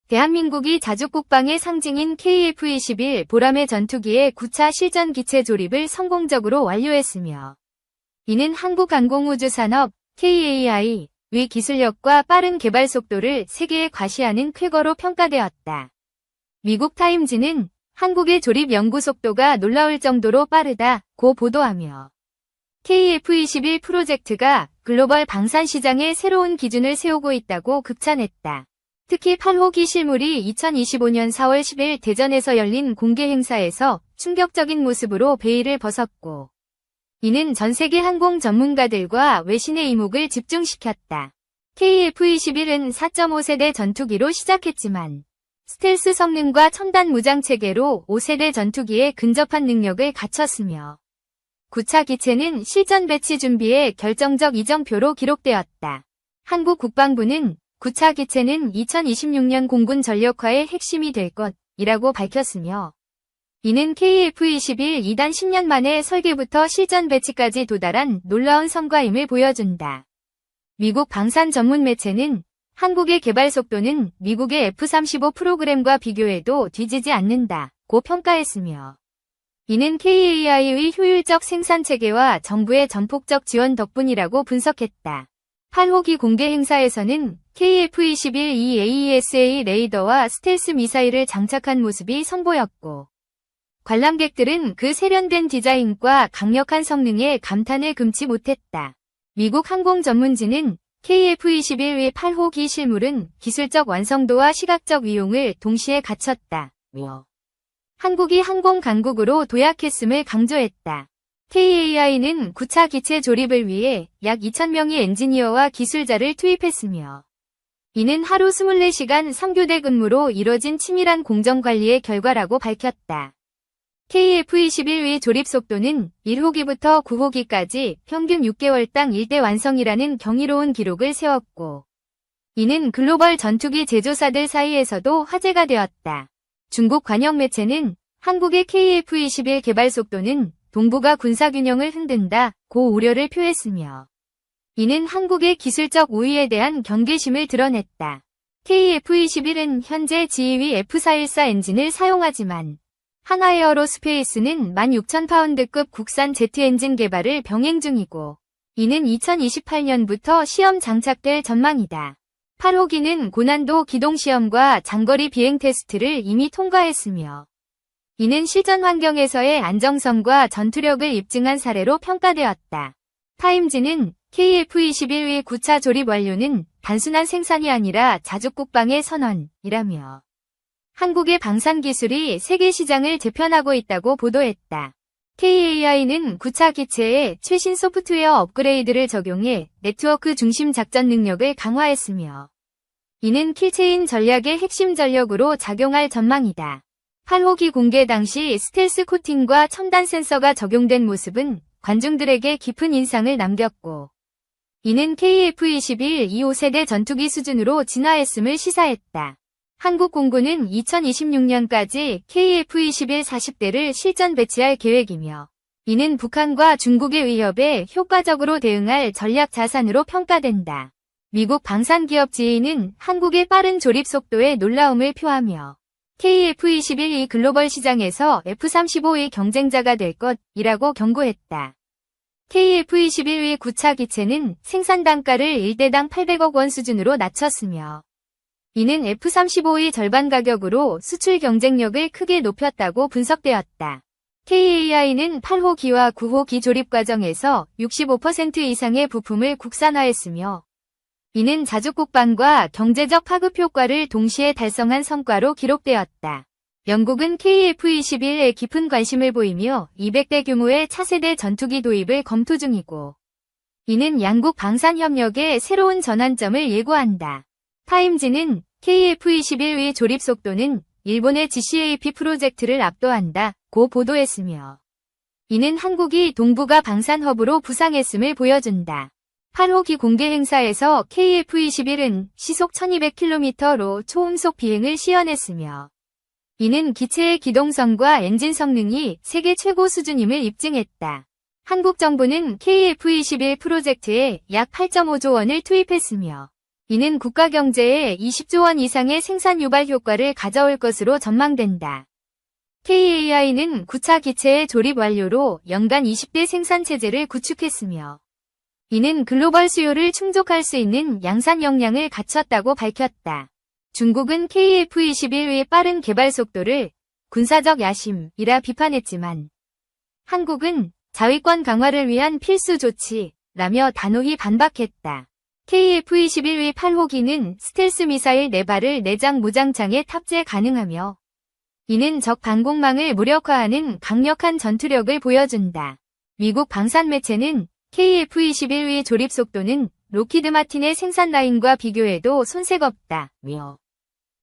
대한민국이 자주국방의 상징인 KF-21 보람의 전투기의 9차 실전 기체 조립을 성공적으로 완료했으며 이는 한국항공우주산업 KAI의 기술력과 빠른 개발 속도를 세계에 과시하는 쾌거로 평가되었다. 미국 타임즈는 한국의 조립 연구 속도가 놀라울 정도로 빠르다고 보도하며 KF-21 프로젝트가 글로벌 방산 시장에 새로운 기준을 세우고 있다고 극찬했다. 특히 8호기 실물이 2025년 4월 10일 대전에서 열린 공개 행사에서 충격적인 모습으로 베일을 벗었고 이는 전 세계 항공 전문가들과 외신의 이목을 집중시켰다. KF-21은 4.5세대 전투기로 시작했지만 스텔스 성능과 첨단 무장 체계로 5세대 전투기에 근접한 능력을 갖췄으며 9차 기체는 실전 배치 준비에 결정적 이정표로 기록되었다. 한국 국방부는 9차 기체는 2026년 공군 전력화의 핵심이 될 것이라고 밝혔으며 이는 KF-21 2단 10년 만에 설계부터 실전 배치까지 도달한 놀라운 성과임을 보여준다. 미국 방산 전문 매체는 한국의 개발 속도는 미국의 F-35 프로그램과 비교해도 뒤지지 않는다고 평가했으며 이는 KAI의 효율적 생산 체계와 정부의 전폭적 지원 덕분이라고 분석했다. 8호기 공개 행사에서는 KF-21 EAESA 레이더와 스텔스 미사일을 장착한 모습이 선보였고 관람객들은 그 세련된 디자인과 강력한 성능에 감탄을 금치 못했다. 미국 항공 전문지는 KF-21의 8호기 실물은 기술적 완성도와 시각적 위용을 동시에 갖췄다며 한국이 항공 강국으로 도약했음을 강조했다. KAI는 9차 기체 조립을 위해 약 2,000명의 엔지니어와 기술자를 투입했으며 이는 하루 24시간 3교대 근무로 이뤄진 치밀한 공정관리의 결과라고 밝혔다. KF-21의 조립 속도는 1호기부터 9호기까지 평균 6개월당 1대 완성이라는 경이로운 기록을 세웠고 이는 글로벌 전투기 제조사들 사이에서도 화제가 되었다. 중국 관영 매체는 한국의 KF-21 개발 속도는 동북아 군사균형을 흔든다고 우려를 표했으며 이는 한국의 기술적 우위에 대한 경계심을 드러냈다. KF-21은 현재 지휘 F414 엔진을 사용하지만 한화에어로스페이스는 16,000파운드급 국산 제트 엔진 개발을 병행 중이고 이는 2028년부터 시험 장착될 전망이다. 8호기는 고난도 기동시험과 장거리 비행 테스트를 이미 통과했으며 이는 실전 환경에서의 안정성과 전투력을 입증한 사례로 평가되었다. 타임즈는 KF-21의 9차 조립 완료는 단순한 생산이 아니라 자주국방의 선언이라며 한국의 방산 기술이 세계 시장을 재편하고 있다고 보도했다. KAI는 9차 기체에 최신 소프트웨어 업그레이드를 적용해 네트워크 중심 작전 능력을 강화했으며 이는 킬체인 전략의 핵심 전력으로 작용할 전망이다. 8호기 공개 당시 스텔스 코팅과 첨단 센서가 적용된 모습은 관중들에게 깊은 인상을 남겼고 이는 KF-21 2호세대 전투기 수준으로 진화했음을 시사했다. 한국 공군은 2026년까지 KF-21 40대를 실전 배치할 계획이며 이는 북한과 중국의 위협에 효과적으로 대응할 전략 자산으로 평가된다. 미국 방산기업 지인은 한국의 빠른 조립 속도에 놀라움을 표하며 KF-21이 글로벌 시장에서 F-35의 경쟁자가 될 것이라고 경고했다. KF-21의 9차 기체는 생산 단가를 1대당 800억 원 수준으로 낮췄으며 이는 F-35의 절반 가격으로 수출 경쟁력을 크게 높였다고 분석되었다. KAI는 8호기와 9호기 조립 과정에서 65% 이상의 부품을 국산화했으며 이는 자주국방과 경제적 파급 효과를 동시에 달성한 성과로 기록되었다. 영국은 KF-21에 깊은 관심을 보이며 200대 규모의 차세대 전투기 도입을 검토 중이고 이는 양국 방산협력의 새로운 전환점을 예고한다. 타임즈는 KF-21의 조립 속도는 일본의 GCAP 프로젝트를 압도한다고 보도했으며 이는 한국이 동북아 방산 허브로 부상했음을 보여준다. 8호기 공개 행사에서 KF-21은 시속 1200km로 초음속 비행을 시연했으며 이는 기체의 기동성과 엔진 성능이 세계 최고 수준임을 입증했다. 한국 정부는 KF-21 프로젝트에 약 8.5조 원을 투입했으며 이는 국가 경제에 20조 원 이상의 생산 유발 효과를 가져올 것으로 전망된다. KAI는 9차 기체의 조립 완료로 연간 20대 생산 체제를 구축했으며 이는 글로벌 수요를 충족할 수 있는 양산 역량을 갖췄다고 밝혔다. 중국은 KF-21의 빠른 개발 속도를 군사적 야심이라 비판했지만 한국은 자위권 강화를 위한 필수 조치라며 단호히 반박했다. KF-21의 8호기는 스텔스 미사일 4발을 내장 무장창에 탑재 가능하며 이는 적 방공망을 무력화하는 강력한 전투력을 보여준다. 미국 방산 매체는 KF-21의 조립 속도는 록히드 마틴의 생산 라인과 비교해도 손색 없다며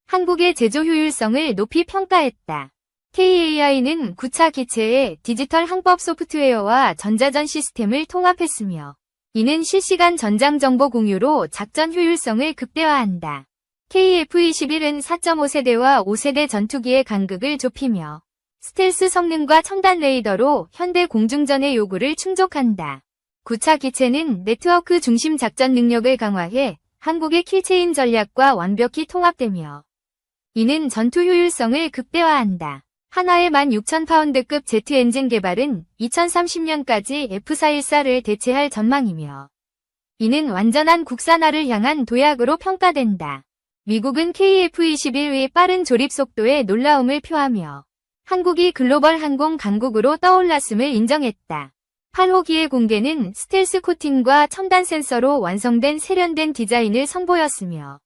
한국의 제조 효율성을 높이 평가했다. KAI는 9차 기체에 디지털 항법 소프트웨어와 전자전 시스템을 통합했으며 이는 실시간 전장 정보 공유로 작전 효율성을 극대화한다. KF-21은 4.5세대와 5세대 전투기의 간극을 좁히며 스텔스 성능과 첨단 레이더로 현대 공중전의 요구를 충족한다. 9차 기체는 네트워크 중심 작전 능력을 강화해 한국의 킬체인 전략과 완벽히 통합되며 이는 전투 효율성을 극대화한다. 한화의 16,000파운드급 제트 엔진 개발은 2030년까지 F414를 대체할 전망이며 이는 완전한 국산화를 향한 도약으로 평가된다. 미국은 KF-21의 빠른 조립 속도에 놀라움을 표하며 한국이 글로벌 항공 강국으로 떠올랐음을 인정했다. 8호기의 공개는 스텔스 코팅과 첨단 센서로 완성된 세련된 디자인을 선보였으며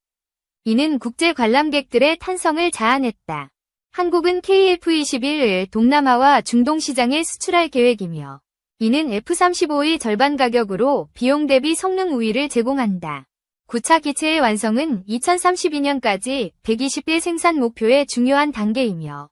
이는 국제 관람객들의 탄성을 자아냈다. 한국은 KF-21을 동남아와 중동 시장에 수출할 계획이며 이는 F-35의 절반 가격으로 비용 대비 성능 우위를 제공한다. 9차 기체의 완성은 2032년까지 120대 생산 목표의 중요한 단계이며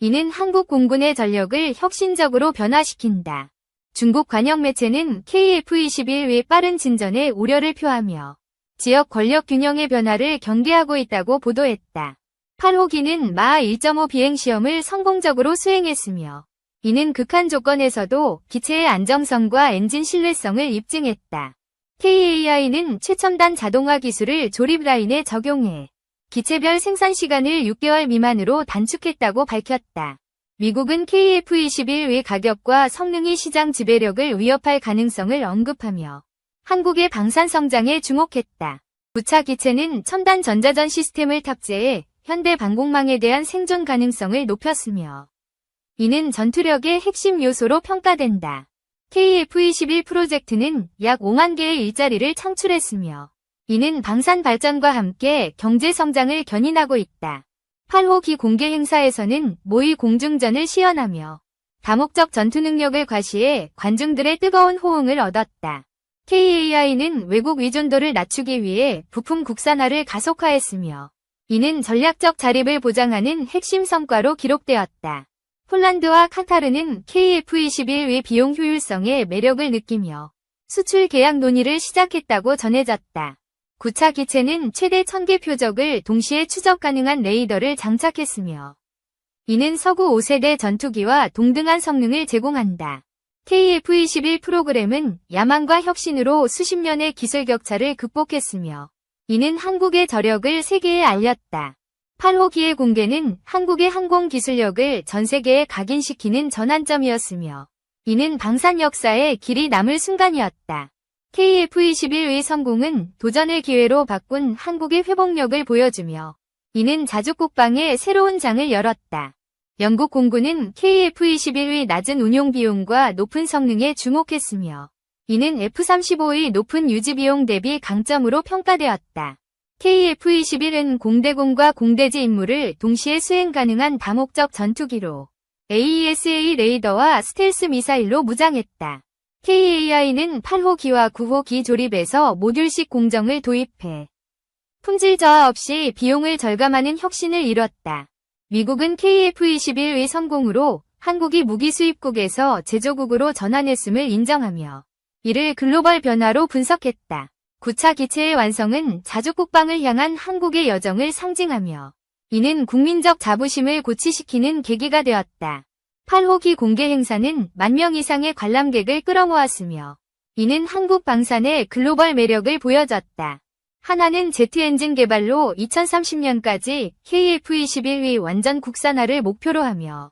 이는 한국 공군의 전력을 혁신적으로 변화시킨다. 중국 관영 매체는 KF-21의 빠른 진전에 우려를 표하며 지역 권력 균형의 변화를 경계하고 있다고 보도했다. 8호기는 마하 1.5 비행시험을 성공적으로 수행했으며 이는 극한 조건에서도 기체의 안정성과 엔진 신뢰성을 입증했다. KAI는 최첨단 자동화 기술을 조립 라인에 적용해 기체별 생산 시간을 6개월 미만으로 단축했다고 밝혔다. 미국은 KF-21의 가격과 성능이 시장 지배력을 위협할 가능성을 언급하며 한국의 방산 성장에 주목했다. 9차 기체는 첨단 전자전 시스템을 탑재해 현대 방공망에 대한 생존 가능성을 높였으며 이는 전투력의 핵심 요소로 평가된다. KF-21 프로젝트는 약 5만 개의 일자리를 창출했으며 이는 방산 발전과 함께 경제 성장을 견인하고 있다. 8호기 공개 행사에서는 모의 공중전을 시연하며 다목적 전투 능력을 과시해 관중들의 뜨거운 호응을 얻었다. KAI는 외국 의존도를 낮추기 위해 부품 국산화를 가속화했으며 이는 전략적 자립을 보장하는 핵심 성과로 기록되었다. 폴란드와 카타르는 KF-21의 비용 효율성에 매력을 느끼며 수출 계약 논의를 시작했다고 전해졌다. 9차 기체는 최대 1000개 표적을 동시에 추적 가능한 레이더를 장착했으며 이는 서구 5세대 전투기와 동등한 성능을 제공한다. KF-21 프로그램은 야망과 혁신으로 수십 년의 기술 격차를 극복했으며 이는 한국의 저력을 세계에 알렸다. 8호기의 공개는 한국의 항공 기술력을 전 세계에 각인시키는 전환점이었으며 이는 방산 역사에 길이 남을 순간이었다. KF-21의 성공은 도전을 기회로 바꾼 한국의 회복력을 보여주며 이는 자주국방의 새로운 장을 열었다. 영국 공군은 KF-21의 낮은 운용 비용과 높은 성능에 주목했으며 이는 F-35의 높은 유지 비용 대비 강점으로 평가되었다. KF-21은 공대공과 공대지 임무를 동시에 수행 가능한 다목적 전투기로 AESA 레이더와 스텔스 미사일로 무장했다. KAI는 8호기와 9호기 조립에서 모듈식 공정을 도입해 품질 저하 없이 비용을 절감하는 혁신을 이뤘다. 미국은 KF-21의 성공으로 한국이 무기 수입국에서 제조국으로 전환했음을 인정하며 이를 글로벌 변화로 분석했다. 9차 기체의 완성은 자주국방을 향한 한국의 여정을 상징하며 이는 국민적 자부심을 고취시키는 계기가 되었다. 8호기 공개 행사는 10,000명 이상의 관람객을 끌어모았으며 이는 한국 방산의 글로벌 매력을 보여줬다. 한화는 제트 엔진 개발로 2030년까지 KF-21의 완전 국산화를 목표로 하며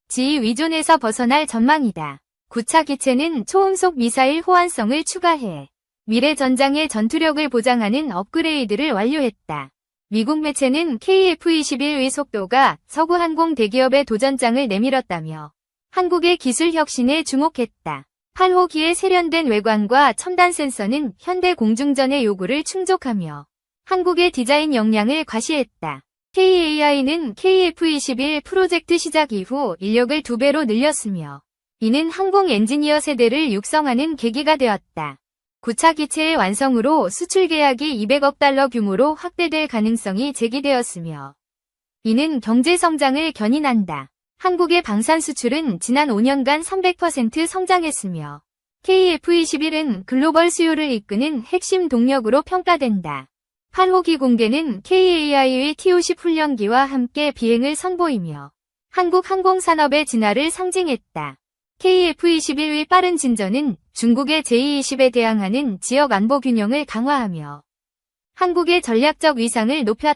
지휘 위존에서 벗어날 전망이다. 9차 기체는 초음속 미사일 호환성을 추가해 미래 전장의 전투력을 보장하는 업그레이드를 완료했다. 미국 매체는 KF-21의 속도가 서구 항공 대기업의 도전장을 내밀었다며 한국의 기술 혁신에 주목했다. 8호기의 세련된 외관과 첨단 센서는 현대 공중전의 요구를 충족하며 한국의 디자인 역량을 과시했다. KAI는 KF-21 프로젝트 시작 이후 인력을 2배로 늘렸으며 이는 항공 엔지니어 세대를 육성하는 계기가 되었다. 9차 기체의 완성으로 수출 계약이 200억 달러 규모로 확대될 가능성이 제기되었으며 이는 경제 성장을 견인한다. 한국의 방산 수출은 지난 5년간 300% 성장했으며 KF-21은 글로벌 수요를 이끄는 핵심 동력으로 평가된다. 8호기 공개는 KAI의 T-50 훈련기와 함께 비행을 선보이며 한국 항공산업의 진화를 상징했다. KF-21의 빠른 진전은 중국의 제220에 대항하는 지역 안보 균형을 강화하며 한국의 전략적 위상을 높였다.